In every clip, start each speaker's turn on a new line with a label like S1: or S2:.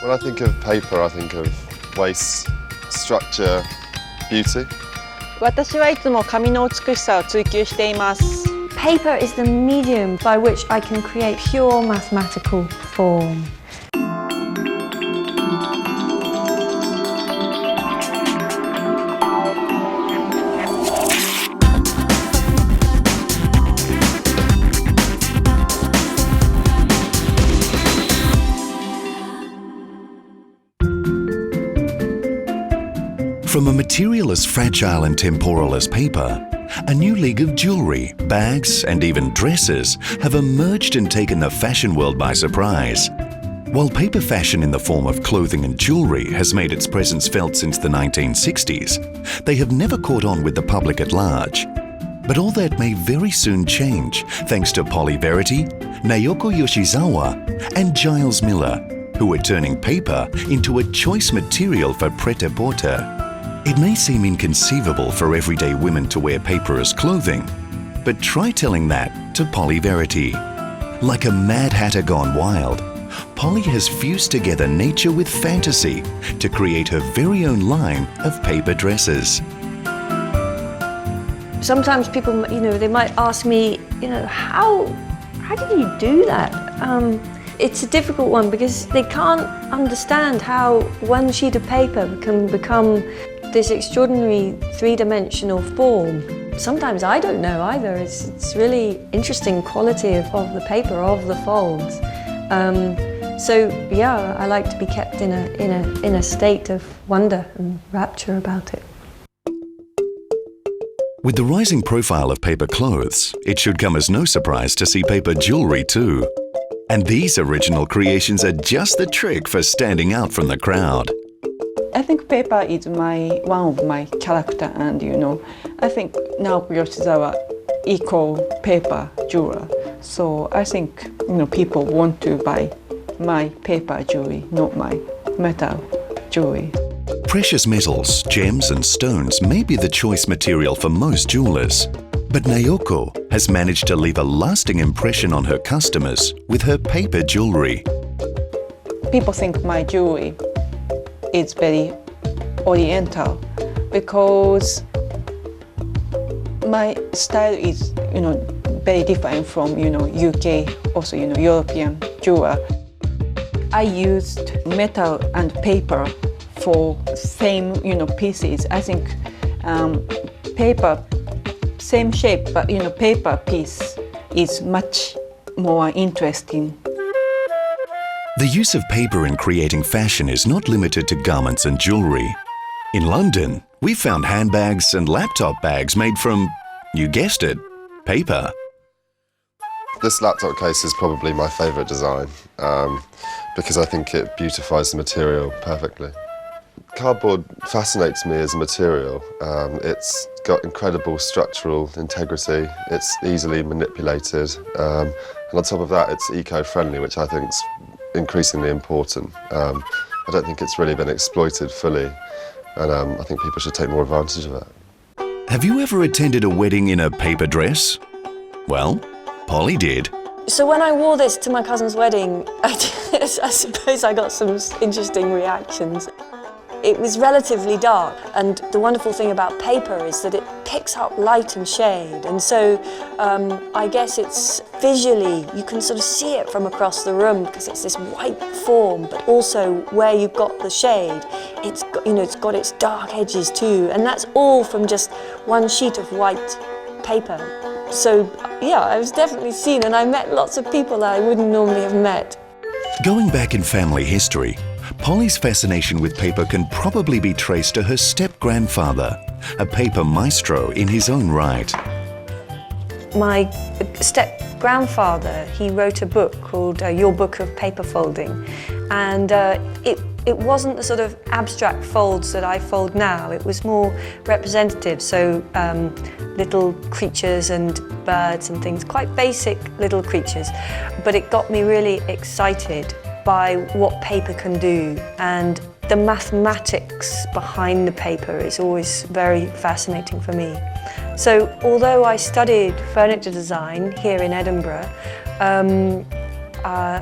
S1: When I think of paper, I think of waste, structure, beauty.
S2: 私はいつも紙の美しさを追求しています。
S3: Paper is the medium by which I can create pure mathematical form.
S4: From a material as fragile and temporal as paper, a new league of jewellery, bags and even dresses have emerged and taken the fashion world by surprise. While paper fashion in the form of clothing and jewellery has made its presence felt since the 1960s, they have never caught on with the public at large. But all that may very soon change thanks to Polly Verity, Naoko Yoshizawa and Giles Miller, who are turning paper into a choice material for pret-a-porter. It may seem inconceivable for everyday women to wear paper as clothing, but try telling that to Polly Verity. Like a Mad Hatter gone wild, Polly has fused together nature with fantasy to create her very own line of paper dresses.
S3: Sometimes people, they might ask me, how did you do that? It's a difficult one because they can't understand how one sheet of paper can become this extraordinary three-dimensional form. Sometimes I don't know either. It's really interesting quality of the paper, of the folds. So yeah, I like to be kept in a state of wonder and rapture about it.
S4: With the rising profile of paper clothes, it should come as no surprise to see paper jewellery too. And these original creations are just the trick for standing out from the crowd.
S5: I think paper is one of my character, and I think Naoko Yoshizawa equal paper jeweler. So I think people want to buy my paper jewelry, not my metal jewelry.
S4: Precious metals, gems and stones may be the choice material for most jewelers, but Naoko has managed to leave a lasting impression on her customers with her paper jewellery.
S5: People think my jewelry is very oriental because my style is very different from UK, also European jeweler. I used metal and paper for same pieces. I think paper same shape, but paper piece is much more interesting.
S4: The use of paper in creating fashion is not limited to garments and jewellery. In London, we found handbags and laptop bags made from, you guessed it, paper.
S1: This laptop case is probably my favourite design because I think it beautifies the material perfectly. Cardboard fascinates me as a material. It's got incredible structural integrity, it's easily manipulated, and on top of that it's eco-friendly, which I think is increasingly important. I don't think it's really been exploited fully, and I think people should take more advantage of it.
S4: Have you ever attended a wedding in a paper dress? Well, Polly did.
S3: So when I wore this to my cousin's wedding, I suppose I got some interesting reactions. It was relatively dark, and the wonderful thing about paper is that it picks up light and shade, and so I guess it's visually, you can sort of see it from across the room because it's this white form, but also where you've got the shade, it's got its dark edges too, and that's all from just one sheet of white paper. So yeah, I was definitely seen, and I met lots of people that I wouldn't normally have met.
S4: Going back in family history, Polly's fascination with paper can probably be traced to her step-grandfather, a paper maestro in his own right.
S3: My step-grandfather, he wrote a book called Your Book of Paper Folding, and it wasn't the sort of abstract folds that I fold now. It was more representative, so little creatures and birds and things, quite basic little creatures. But it got me really excited by what paper can do, and the mathematics behind the paper is always very fascinating for me. So although I studied furniture design here in Edinburgh, I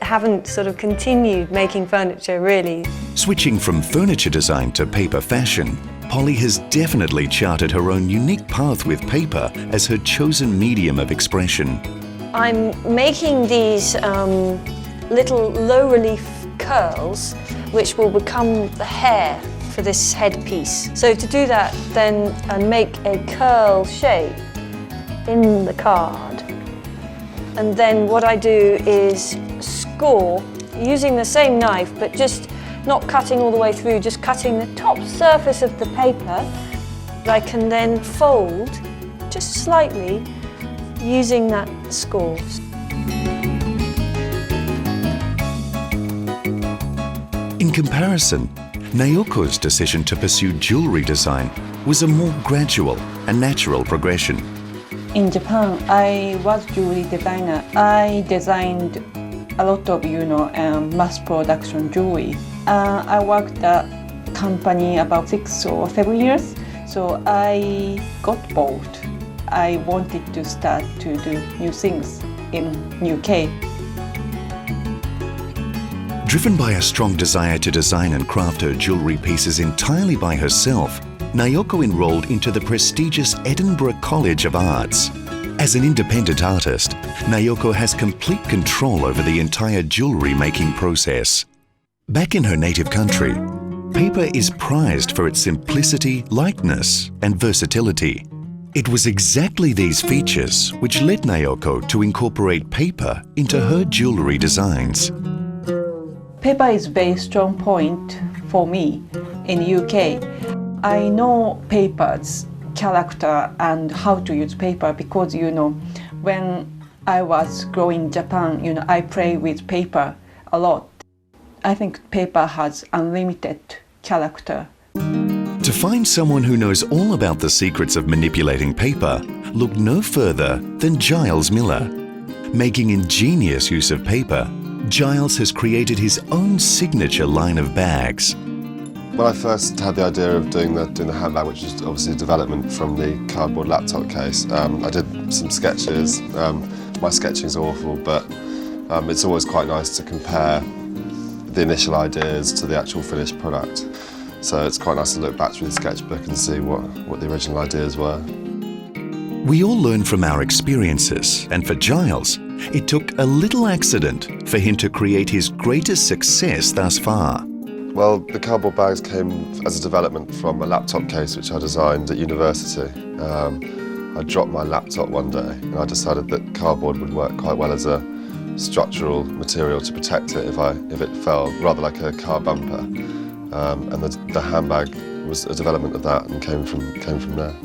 S3: haven't sort of continued making furniture really.
S4: Switching from furniture design to paper fashion, Polly has definitely charted her own unique path with paper as her chosen medium of expression.
S3: I'm making these little low relief curls which will become the hair for this headpiece. So to do that, then I make a curl shape in the card. And then what I do is score using the same knife, but just not cutting all the way through, just cutting the top surface of the paper. I can then fold just slightly using that score.
S4: In comparison, Naoko's decision to pursue jewellery design was a more gradual and natural progression.
S5: In Japan, I was jewelry designer. I designed a lot of, mass production jewelry. I worked at a company about 6 or 7 years, so I got bored. I wanted to start to do new things in UK.
S4: Driven by a strong desire to design and craft her jewellery pieces entirely by herself, Naoko enrolled into the prestigious Edinburgh College of Arts. As an independent artist, Naoko has complete control over the entire jewellery making process. Back in her native country, paper is prized for its simplicity, lightness, and versatility. It was exactly these features which led Naoko to incorporate paper into her jewellery designs.
S5: Paper is a very strong point for me in UK. I know paper's character and how to use paper because, when I was growing in Japan, I play with paper a lot. I think paper has unlimited character.
S4: To find someone who knows all about the secrets of manipulating paper, look no further than Giles Miller. Making ingenious use of paper, Giles has created his own signature line of bags.
S1: When I first had the idea of doing the handbag, which was obviously a development from the cardboard laptop case, I did some sketches. My sketching's awful, but it's always quite nice to compare the initial ideas to the actual finished product. So it's quite nice to look back through the sketchbook and see what the original ideas were.
S4: We all learn from our experiences, and for Giles, it took a little accident for him to create his greatest success thus far.
S1: Well, the cardboard bags came as a development from a laptop case which I designed at university. I dropped my laptop one day and I decided that cardboard would work quite well as a structural material to protect it if it fell, rather like a car bumper. And the handbag was a development of that and came from there.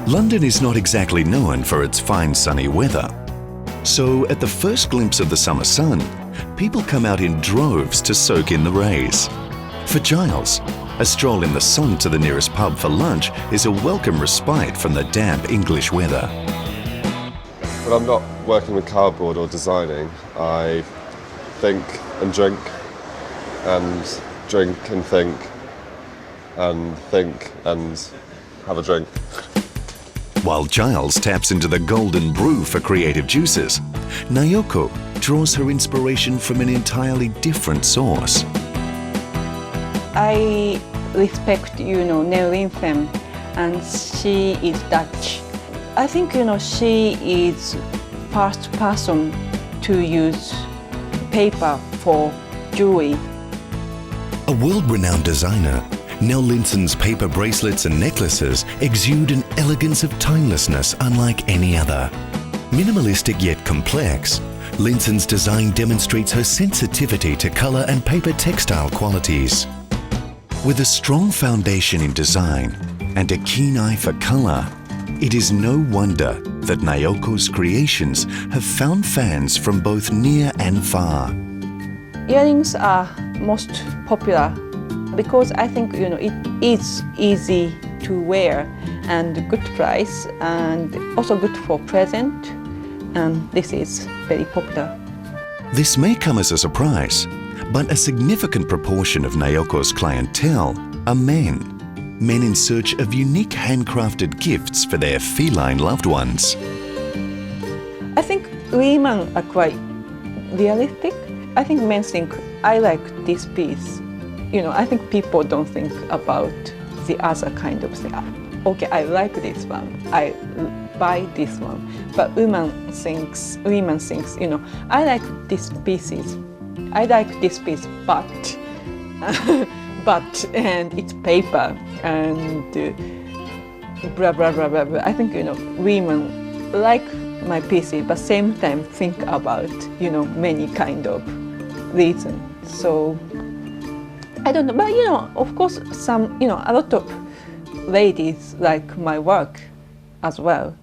S4: London is not exactly known for its fine sunny weather. So at the first glimpse of the summer sun, people come out in droves to soak in the rays. For Giles, a stroll in the sun to the nearest pub for lunch is a welcome respite from the damp English weather.
S1: When I'm not working with cardboard or designing, I think and drink and think and have a drink.
S4: While Giles taps into the golden brew for creative juices, Naoko draws her inspiration from an entirely different source.
S5: I respect, Neil Fem, and she is Dutch. I think, she is first person to use paper for jewelry.
S4: A world-renowned designer, Nell Linson's paper bracelets and necklaces exude an elegance of timelessness unlike any other. Minimalistic yet complex, Linson's design demonstrates her sensitivity to colour and paper textile qualities. With a strong foundation in design and a keen eye for colour, it is no wonder that Naoko's creations have found fans from both near and far.
S5: Earrings are most popular because I think it is easy to wear and good price and also good for present, and this is very popular.
S4: This may come as a surprise, But a significant proportion of Naoko's clientele are men. Men in search of unique handcrafted gifts for their feline loved ones.
S5: I think women are quite realistic. I think men think, I like this piece. You know, I think people don't think about the other kind of thing. Okay, I like this one. I buy this one. But women thinks, you know, I like these pieces. I like this piece, but and it's paper and blah blah blah blah blah. I think, you know, women like my pieces, but same time think about, you know, many kind of reasons. So I don't know, but you know, of course, some, you know, a lot of ladies like my work as well.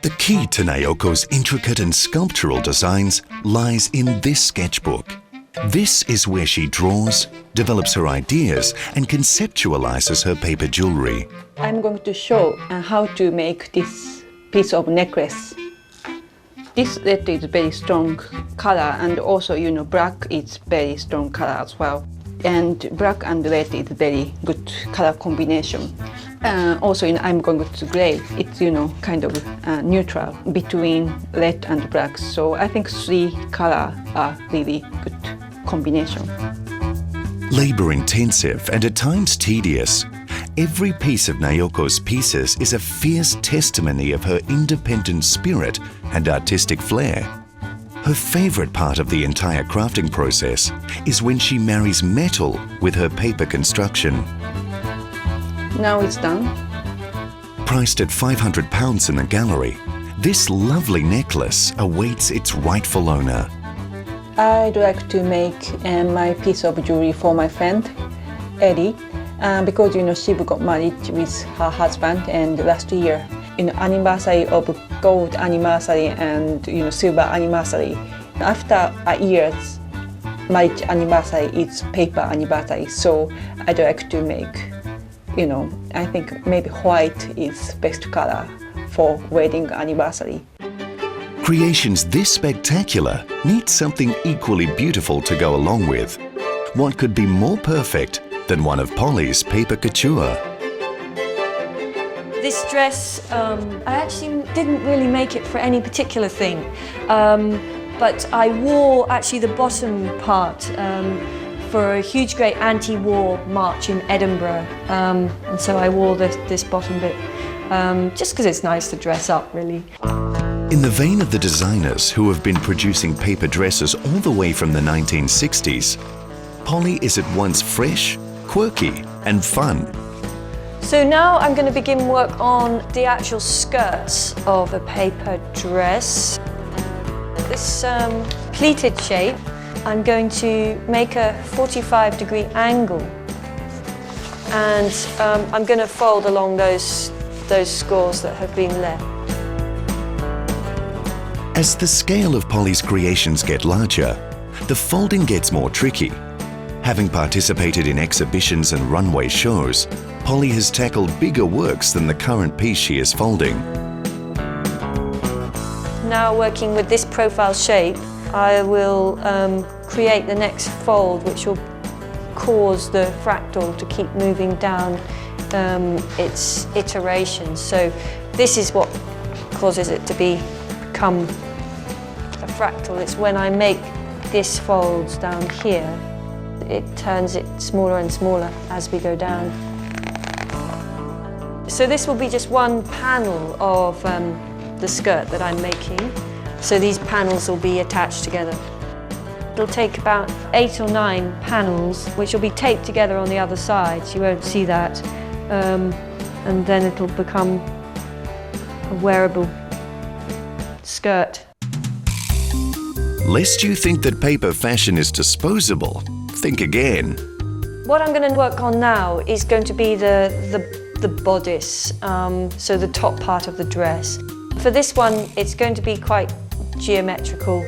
S4: The key to Naoko's intricate and sculptural designs lies in this sketchbook. This is where she draws, develops her ideas, and conceptualizes her paper jewelry.
S5: I'm going to show how to make this piece of necklace. This red is very strong color, and also, you know, black is very strong color as well. And black and red is very good color combination. Also, you know, I'm going to gray. It's, you know, kind of neutral between red and black. So I think three colors are really good combination.
S4: Labor-intensive and at times tedious, every piece of Naoko's pieces is a fierce testimony of her independent spirit and artistic flair. Her favorite part of the entire crafting process is when she marries metal with her paper construction.
S5: Now it's done.
S4: Priced at £500 in the gallery, this lovely necklace awaits its rightful owner.
S5: I'd like to make my piece of jewelry for my friend, Eddie, because, you know, she got married with her husband, and last year, you know, anniversary of gold anniversary and, you know, silver anniversary. After a year's marriage anniversary, it's paper anniversary. So I'd like to make, you know, I think maybe white is best color for wedding anniversary.
S4: Creations this spectacular need something equally beautiful to go along with. What could be more perfect than one of Polly's paper couture?
S3: This dress, I actually didn't really make it for any particular thing, but I wore actually the bottom part for a huge great anti-war march in Edinburgh, and so I wore this bottom bit just because it's nice to dress up, really.
S4: In the vein of the designers who have been producing paper dresses all the way from the 1960s, Polly is at once fresh, quirky and fun.
S3: So now I'm going to begin work on the actual skirts of a paper dress. This pleated shape, I'm going to make a 45-degree angle, and I'm going to fold along those scores that have been left.
S4: As the scale of Polly's creations get larger, the folding gets more tricky. Having participated in exhibitions and runway shows, Polly has tackled bigger works than the current piece she is folding.
S3: Now working with this profile shape, I will create the next fold, which will cause the fractal to keep moving down its iterations. So this is what causes it to become a fractal. It's when I make this fold down here, it turns it smaller and smaller as we go down. So this will be just one panel of the skirt that I'm making. So these panels will be attached together. It'll take about 8 or 9 panels, which will be taped together on the other side, so you won't see that. And then it'll become a wearable skirt.
S4: Lest you think that paper fashion is disposable, think again.
S3: What I'm going to work on now is going to be the bodice, so the top part of the dress. For this one, it's going to be quite geometrical.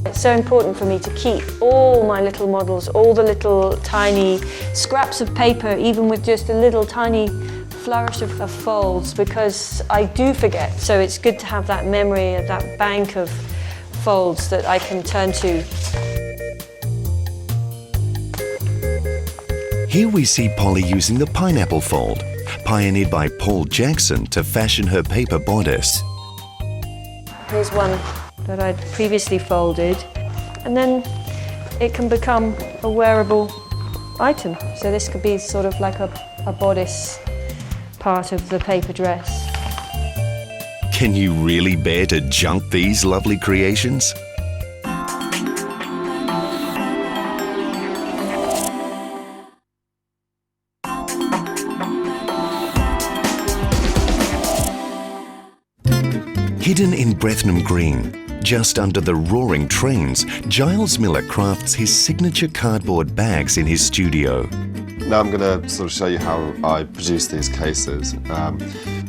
S3: It's so important for me to keep all my little models, all the little tiny scraps of paper, even with just a little tiny flourish of folds, because I do forget. So it's good to have that memory of that bank of folds that I can turn to.
S4: Here we see Polly using the pineapple fold, pioneered by Paul Jackson to fashion her paper bodice.
S3: Here's one that I'd previously folded, and then it can become a wearable item. So this could be sort of like a bodice part of the paper dress.
S4: Can you really bear to junk these lovely creations? Hidden in Bethnam Green, just under the roaring trains, Giles Miller crafts his signature cardboard bags in his studio.
S1: Now I'm going to sort of show you how I produce these cases.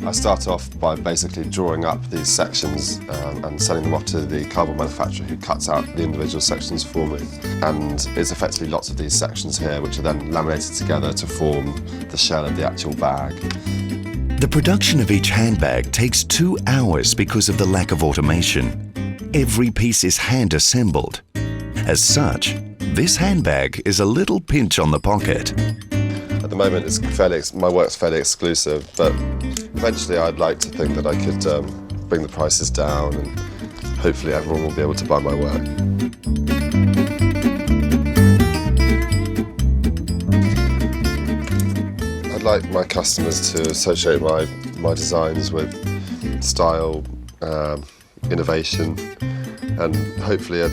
S1: I start off by basically drawing up these sections and sending them off to the cardboard manufacturer who cuts out the individual sections for me. And it's effectively lots of these sections here which are then laminated together to form the shell of the actual bag.
S4: The production of each handbag takes 2 hours because of the lack of automation. Every piece is hand-assembled. As such, this handbag is a little pinch on the pocket.
S1: At the moment, my work's fairly exclusive, but eventually I'd like to think that I could bring the prices down and hopefully everyone will be able to buy my work. I'd like my customers to associate my designs with style, innovation, and hopefully a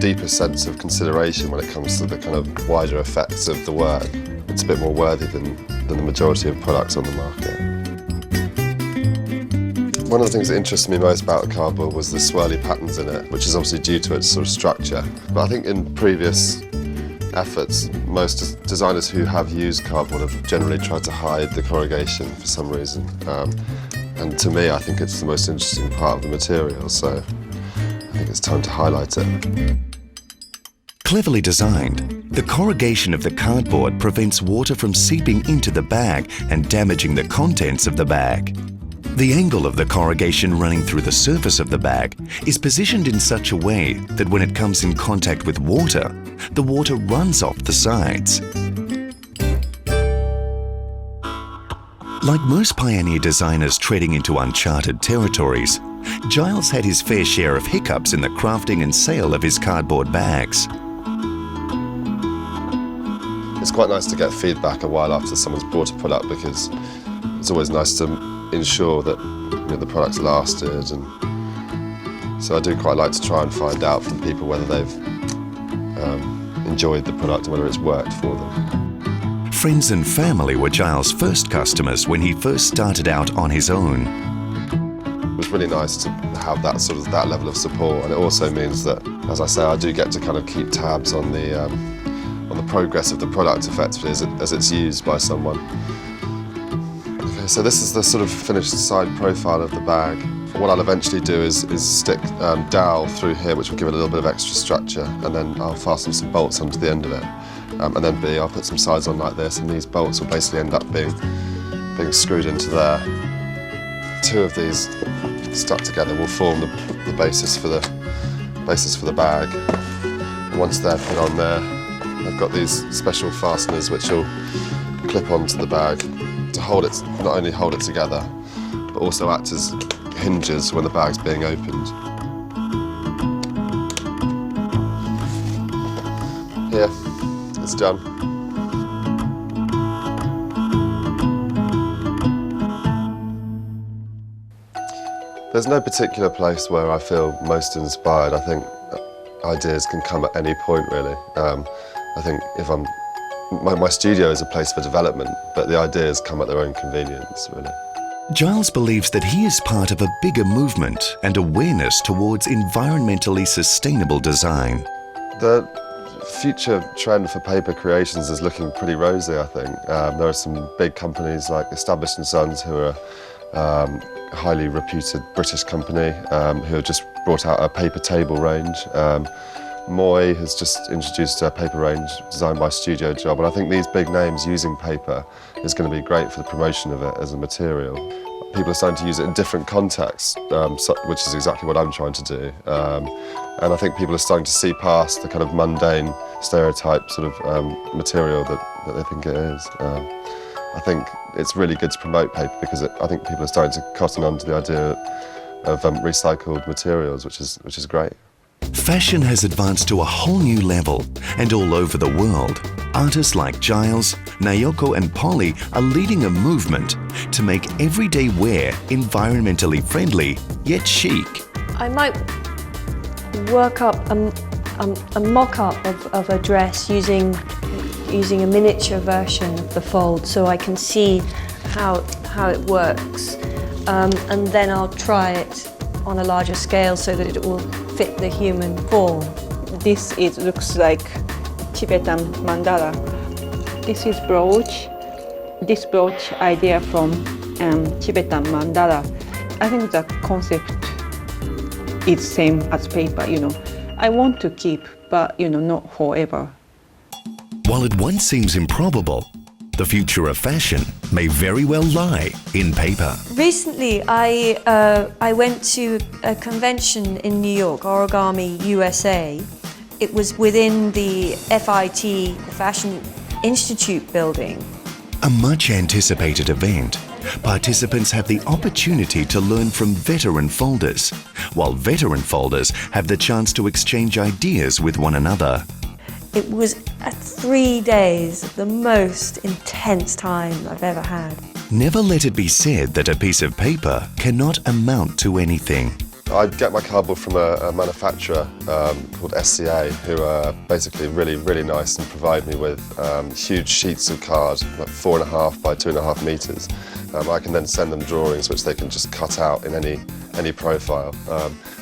S1: deeper sense of consideration when it comes to the kind of wider effects of the work. It's a bit more worthy than the majority of products on the market. One of the things that interested me most about the cardboard was the swirly patterns in it, which is obviously due to its sort of structure. But I think in previous efforts, most designers who have used cardboard have generally tried to hide the corrugation for some reason. And to me, I think it's the most interesting part of the material, so I think it's time to highlight it.
S4: Cleverly designed, the corrugation of the cardboard prevents water from seeping into the bag and damaging the contents of the bag. The angle of the corrugation running through the surface of the bag is positioned in such a way that when it comes in contact with water, the water runs off the sides. Like most pioneer designers treading into uncharted territories, Giles had his fair share of hiccups in the crafting and sale of his cardboard bags.
S1: It's quite nice to get feedback a while after someone's bought a product because it's always nice to ensure that the product's lasted, and so I do quite like to try and find out from people whether they've enjoyed the product and whether it's worked for them.
S4: Friends and family were Giles' first customers when he first started out on his own.
S1: It was really nice to have that level of support, and it also means that, as I say, I do get to kind of keep tabs on the progress of the product effectively as it's used by someone. Okay, so this is the sort of finished side profile of the bag. What I'll eventually do is stick dowel through here, which will give it a little bit of extra structure, and then I'll fasten some bolts onto the end of it. And then I'll put some sides on like this, and these bolts will basically end up being screwed into there. 2 of these stuck together will form the basis for the bag. And once they're put on there, I've got these special fasteners which will clip onto the bag to hold it, not only hold it together, but also act as hinges when the bag's being opened. Here, it's done. There's no particular place where I feel most inspired. I think ideas can come at any point, really. I think my studio is a place for development, but the ideas come at their own convenience, really.
S4: Giles believes that he is part of a bigger movement and awareness towards environmentally sustainable design.
S1: The future trend for paper creations is looking pretty rosy, I think. There are some big companies like Established & Sons, who are a highly reputed British company, who have just brought out a paper table range. Moy has just introduced a paper range designed by Studio Job, and I think these big names using paper is going to be great for the promotion of it as a material. people are starting to use it in different contexts, which is exactly what I'm trying to do. And I think people are starting to see past the kind of mundane stereotype sort of material that they think it is. I think it's really good to promote paper because I think people are starting to cotton on to the idea of recycled materials, which is great.
S4: Fashion has advanced to a whole new level, and all over the world, artists like Giles, Nayoko and Polly are leading a movement to make everyday wear environmentally friendly yet chic.
S3: I might work up a mock-up of a dress using a miniature version of the fold so I can see how it works, and then I'll try it on a larger scale so that it will fit the human form.
S5: This looks like Tibetan mandala. This is brooch. This brooch idea from Tibetan mandala. I think the concept is same as paper, I want to keep, but not forever.
S4: While it once seems improbable, the future of fashion may very well lie in paper.
S3: Recently, I went to a convention in New York, Origami USA. It was within the FIT, the Fashion Institute building.
S4: A much anticipated event. Participants have the opportunity to learn from veteran folders, while veteran folders have the chance to exchange ideas with one another.
S3: It was 3 days, the most intense time I've ever had.
S4: Never let it be said that a piece of paper cannot amount to anything.
S1: I get my cardboard from a manufacturer called SCA, who are basically really, really nice and provide me with huge sheets of card, like 4.5 by 2.5 meters. I can then send them drawings which they can just cut out in any profile.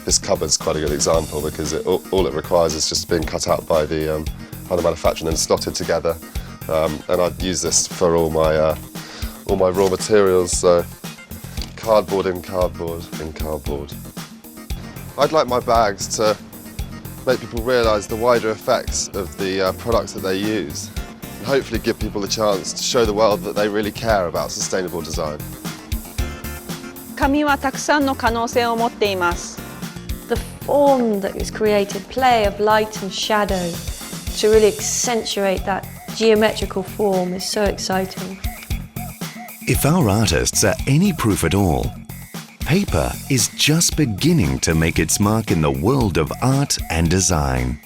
S1: This cupboard's quite a good example because all it requires is just being cut out by the manufacturer and then slotted together. And I'd use this for all my raw materials. So cardboard in cardboard in cardboard. I'd like my bags to make people realise the wider effects of the products that they use, and hopefully give people the chance to show the world that they really care about sustainable design.
S2: 紙はたくさんの可能性を持っています。
S3: The form that is created, play of light and shadow to really accentuate that geometrical form is so exciting.
S4: If our artists are any proof at all, paper is just beginning to make its mark in the world of art and design.